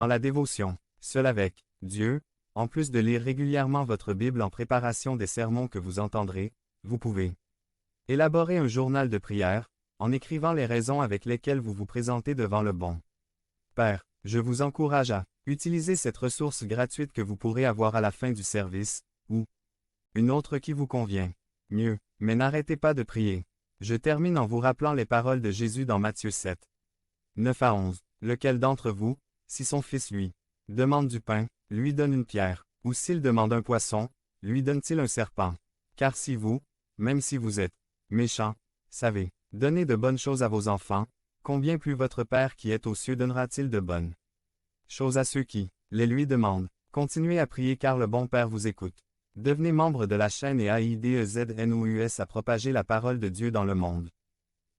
Dans la dévotion, seul avec Dieu, en plus de lire régulièrement votre Bible en préparation des sermons que vous entendrez, vous pouvez élaborer un journal de prière, en écrivant les raisons avec lesquelles vous vous présentez devant le bon Père. Je vous encourage à utiliser cette ressource gratuite que vous pourrez avoir à la fin du service, ou une autre qui vous convient. Mieux, mais n'arrêtez pas de prier. Je termine en vous rappelant les paroles de Jésus dans Matthieu 7. 9 à 11. Lequel d'entre vous, si son fils lui demande du pain, lui donne une pierre, ou s'il demande un poisson, lui donne-t-il un serpent? Car si vous, même si vous êtes méchants, savez donner de bonnes choses à vos enfants, combien plus votre Père qui est aux cieux donnera-t-il de bonnes choses à ceux qui les lui demandent? Continuez à prier car le bon Père vous écoute. Devenez membre de la chaîne et aidez-nous à propager la parole de Dieu dans le monde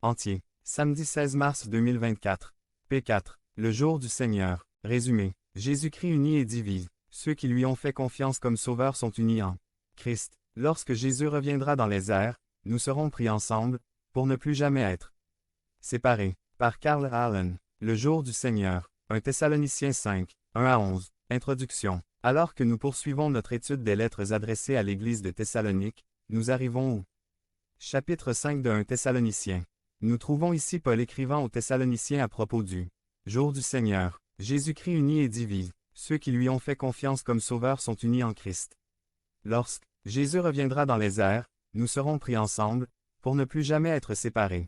entier. Samedi 16 mars 2024. P4. Le jour du Seigneur. Résumé. Jésus-Christ unit et divise. Ceux qui lui ont fait confiance comme sauveur sont unis en Christ. Lorsque Jésus reviendra dans les airs, nous serons pris ensemble, pour ne plus jamais être séparés. Par Carl Allen. Le jour du Seigneur. 1 Thessaloniciens 5, 1 à 11. Introduction. Alors que nous poursuivons notre étude des lettres adressées à l'Église de Thessalonique, nous arrivons au chapitre 5 de 1 Thessaloniciens. Nous trouvons ici Paul écrivant aux Thessaloniciens à propos du jour du Seigneur. Jésus-Christ unit et divise. Ceux qui lui ont fait confiance comme sauveur sont unis en Christ. Lorsque Jésus reviendra dans les airs, nous serons pris ensemble, pour ne plus jamais être séparés.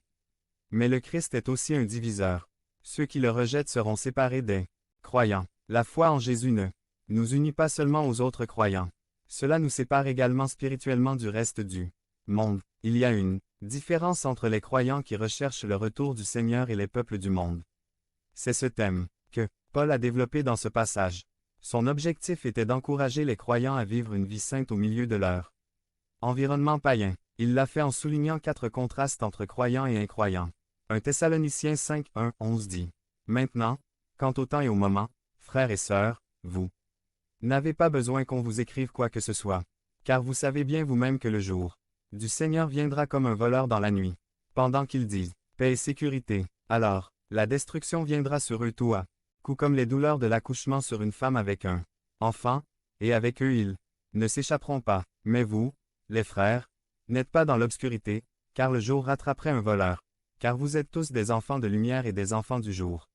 Mais le Christ est aussi un diviseur. Ceux qui le rejettent seront séparés des croyants. La foi en Jésus ne nous unit pas seulement aux autres croyants. Cela nous sépare également spirituellement du reste du monde. Il y a une différence entre les croyants qui recherchent le retour du Seigneur et les peuples du monde. C'est ce thème que Paul a développé dans ce passage. Son objectif était d'encourager les croyants à vivre une vie sainte au milieu de leur environnement païen. Il l'a fait en soulignant 4 contrastes entre croyants et incroyants. 1 Thessaloniciens 5, 1, 11 dit. Maintenant, quant au temps et au moment, frères et sœurs, vous n'avez pas besoin qu'on vous écrive quoi que ce soit, car vous savez bien vous-même que le jour du Seigneur viendra comme un voleur dans la nuit. Pendant qu'ils disent paix et sécurité, alors la destruction viendra sur eux tout à coup comme les douleurs de l'accouchement sur une femme avec un enfant, et avec eux ils ne s'échapperont pas. Mais vous, les frères, n'êtes pas dans l'obscurité, car le jour rattraperait un voleur, car vous êtes tous des enfants de lumière et des enfants du jour.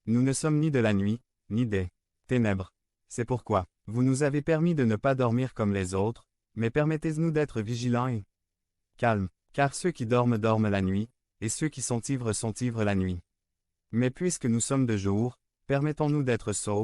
Nous ne sommes ni de la nuit, ni des ténèbres. C'est pourquoi vous nous avez permis de ne pas dormir comme les autres, mais permettez-nous d'être vigilants et calmes, car ceux qui dorment dorment la nuit, et ceux qui sont ivres la nuit. Mais puisque nous sommes de jour, permettons-nous d'être sobres,